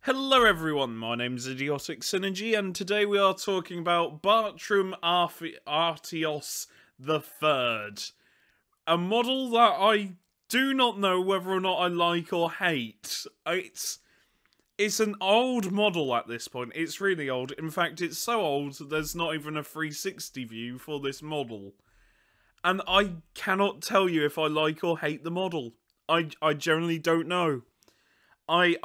Hello everyone, my name's Idiotic Synergy, and today we are talking about Baertrum Arturos the Third, a model that I do not know whether or not I like or hate. It's an old model at this point. It's really old. In fact, it's so old there's not even a 360 view for this model. And I cannot tell you if I like or hate the model. I generally don't know. I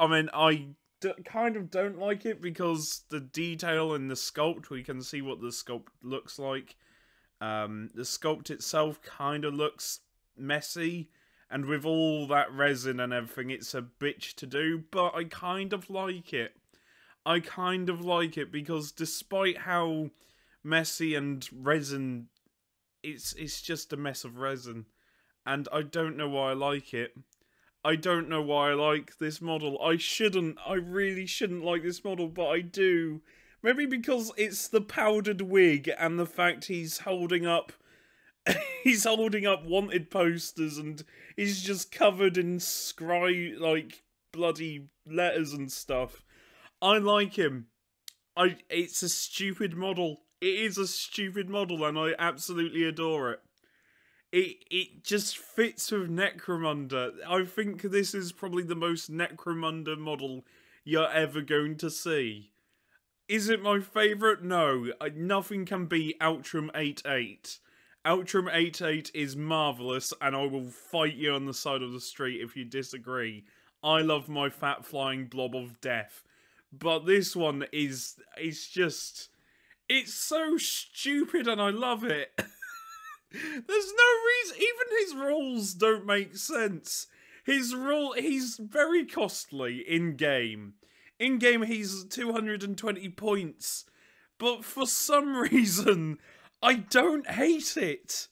kind of don't like it because the detail in the sculpt, we can see what the sculpt looks like. The sculpt itself kind of looks messy, and with all that resin and everything, it's a bitch to do, but I kind of like it. I kind of like it because despite how messy and resin, it's just a mess of resin, and I don't know why I like it. I don't know why I like this model. I really shouldn't like this model, but I do. Maybe because it's the powdered wig and the fact he's holding up he's holding up wanted posters and he's just covered in like bloody letters and stuff. I like him. It's a stupid model. It is a stupid model and I absolutely adore it. It just fits with Necromunda. I think this is probably the most Necromunda model you're ever going to see. Is it my favourite? No. Nothing can beat Arturos 88. Arturos 88 is marvellous, and I will fight you on the side of the street if you disagree. I love my fat flying blob of death. But this one it's so stupid and I love it. There's no reason. Even his rules don't make sense. He's very costly in-game. In-game, he's 220 points. But for some reason, I don't hate it.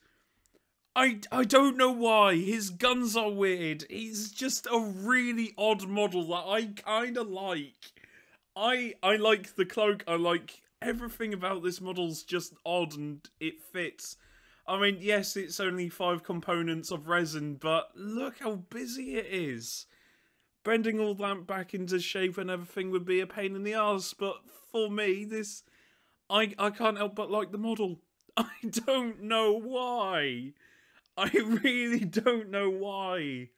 I don't know why. His guns are weird. He's just a really odd model that I kind of like. I like the cloak. I like everything about this model's just odd and it fits. I mean, yes, it's only 5 components of resin, but look how busy it is. Bending all that back into shape and everything would be a pain in the arse, but for me, I can't help but like the model. I don't know why. I really don't know why.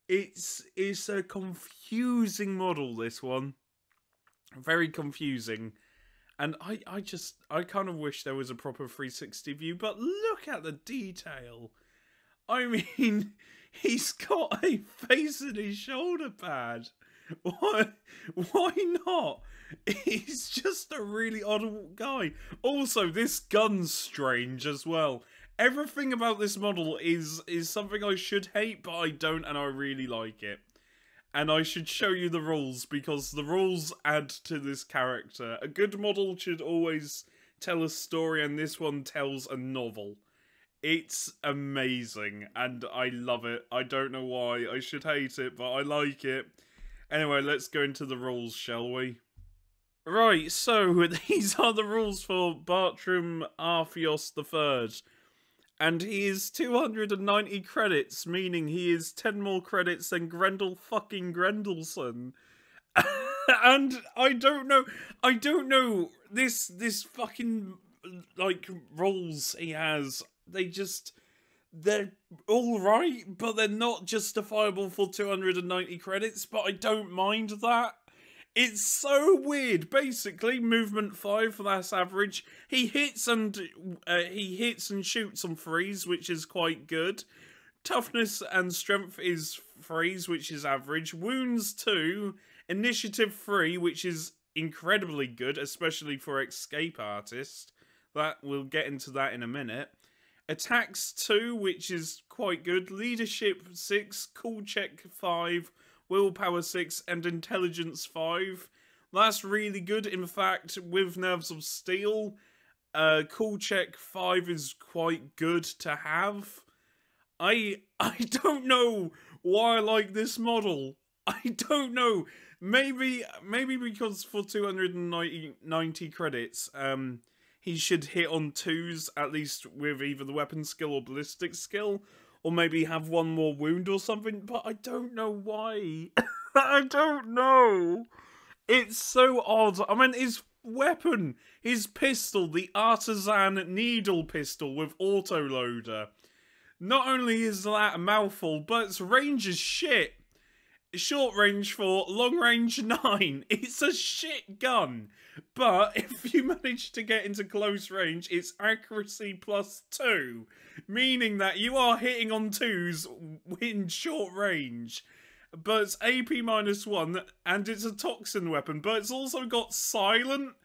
It's a confusing model, this one. Very confusing. And I kind of wish there was a proper 360 view, but look at the detail. I mean, he's got a face in his shoulder pad. Why not? He's just a really odd guy. Also, this gun's strange as well. Everything about this model is something I should hate, but I don't, and I really like it. And I should show you the rules, because the rules add to this character. A good model should always tell a story, and this one tells a novel. It's amazing, and I love it. I don't know why I should hate it, but I like it. Anyway, let's go into the rules, shall we? Right, so these are the rules for Baertrum Arturos III. And he is 290 credits, meaning he is 10 more credits than Grendel fucking Grendelson. And I don't know, this fucking, like, roles he has, they're alright, but they're not justifiable for 290 credits, but I don't mind that. It's so weird. Basically, movement 5, that's average. He hits and shoots on 3s, which is quite good. Toughness and strength is 3s, which is average. Wounds 2, initiative 3, which is incredibly good, especially for escape artist. We'll get into that in a minute. Attacks 2, which is quite good. Leadership 6, cool check 5. Willpower 6 and Intelligence 5. That's really good. In fact, with Nerves of Steel, Cool Check 5 is quite good to have. I don't know why I like this model. I don't know. Maybe because for 290 credits, he should hit on 2s, at least with either the weapon skill or ballistic skill. Or maybe have one more wound or something, but I don't know why. I don't know. It's so odd. I mean, his weapon, his pistol, the artisan needle pistol with autoloader. Not only is that a mouthful, but its range is shit. Short range 4, long range 9. It's a shit gun. But if you manage to get into close range, it's accuracy +2. Meaning that you are hitting on 2s in short range. But it's AP -1, and it's a toxin weapon. But it's also got silent.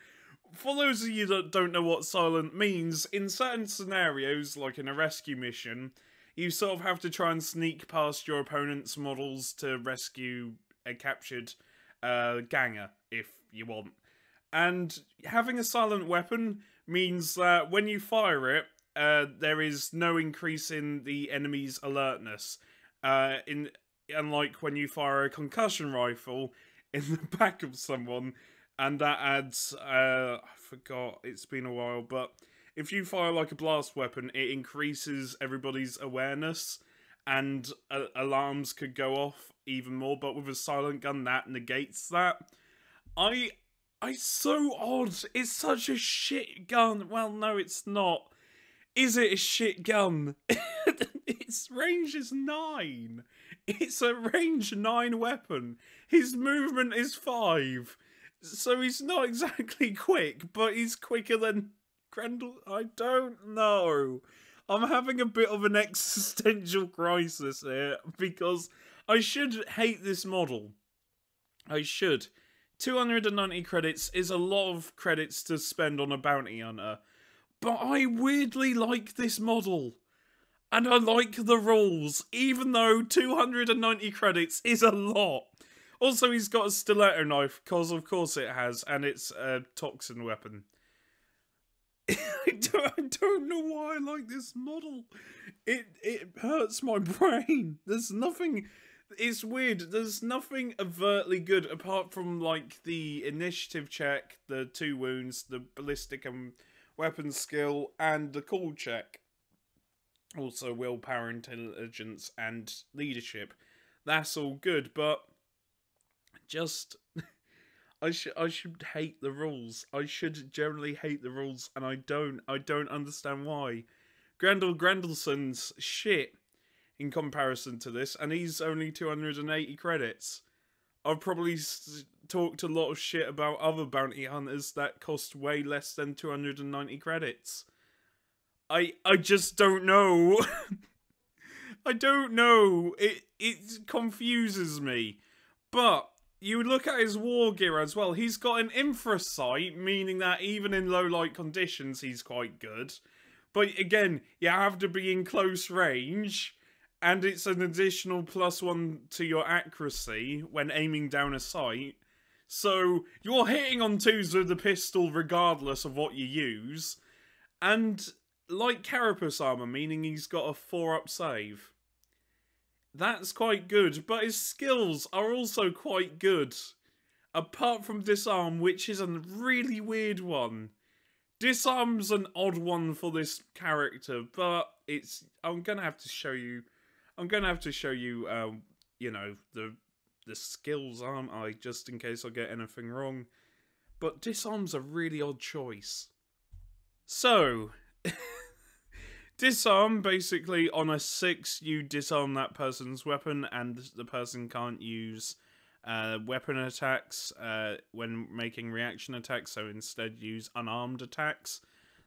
For those of you that don't know what silent means, in certain scenarios, like in a rescue mission, you sort of have to try and sneak past your opponent's models to rescue a captured ganger, if you want. And having a silent weapon means that when you fire it, there is no increase in the enemy's alertness. Unlike when you fire a concussion rifle in the back of someone, and that adds, I forgot, it's been a while, but if you fire like a blast weapon, it increases everybody's awareness, and alarms could go off even more, but with a silent gun, that negates that. It's so odd. It's such a shit gun. Well, no, it's not. Is it a shit gun? Its range is 9. It's a range 9 weapon. His movement is 5. So he's not exactly quick, but he's quicker than Grendel. I don't know. I'm having a bit of an existential crisis here, because I should hate this model. I should. 290 credits is a lot of credits to spend on a bounty hunter. But I weirdly like this model. And I like the rules, even though 290 credits is a lot. Also, he's got a stiletto knife, because of course it has, and it's a toxin weapon. I don't know why I like this model. It hurts my brain. There's nothing... It's weird. There's nothing overtly good apart from, like, the initiative check, the 2 wounds, the ballistic and weapon skill, and the cool check. Also, willpower, intelligence, and leadership. That's all good, but just... I should hate the rules. I should generally hate the rules, and I don't. I don't understand why. Grendelson's shit in comparison to this, and he's only 280 credits. I've probably talked a lot of shit about other bounty hunters that cost way less than 290 credits. I just don't know. I don't know. It confuses me. But you look at his war gear as well. He's got an infrasight, meaning that even in low light conditions, he's quite good. But again, you have to be in close range, and it's an additional +1 to your accuracy when aiming down a sight. So you're hitting on 2s with the pistol regardless of what you use. And like carapace armor, meaning he's got a 4-up save. That's quite good, but his skills are also quite good. Apart from disarm, which is a really weird one. Disarm's an odd one for this character, but it's... I'm gonna have to show you... you know, the skills, aren't I? Just in case I get anything wrong. But disarm's a really odd choice. So... Disarm, basically, on a 6, you disarm that person's weapon, and the person can't use weapon attacks when making reaction attacks, so instead use unarmed attacks.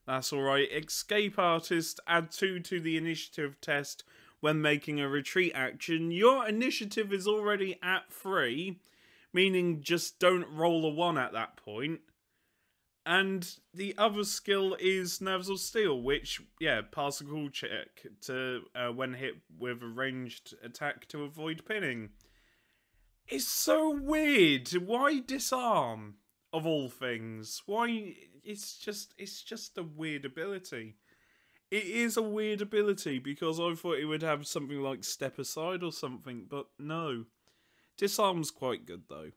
That's alright. Escape Artist, add 2 to the initiative test when making a retreat action. Your initiative is already at 3, meaning just don't roll a 1 at that point. And the other skill is Nerves of Steel, which, yeah, pass a cool check to when hit with a ranged attack to avoid pinning. It's so weird. Why disarm, of all things? Why? It's just a weird ability. It is a weird ability, because I thought it would have something like Step Aside or something, but no. Disarm's quite good, though.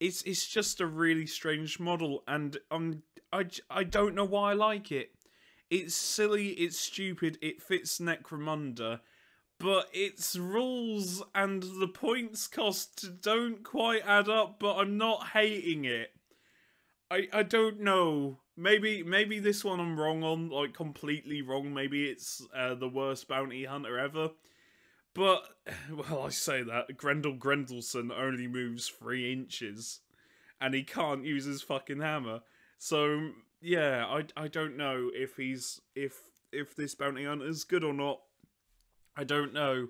It's just a really strange model, and I don't know why I like it. It's silly, it's stupid, it fits Necromunda, but its rules and the points cost don't quite add up, but I'm not hating it. I don't know. Maybe this one I'm wrong on, like completely wrong. Maybe it's the worst bounty hunter ever. But, well, I say that, Grendel Grendelson only moves 3 inches. And he can't use his fucking hammer. So, yeah, I don't know if if this bounty hunter is good or not. I don't know.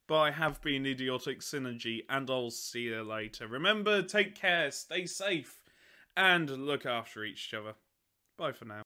But I have been Idiotic Synergy, and I'll see you later. Remember, take care, stay safe, and look after each other. Bye for now.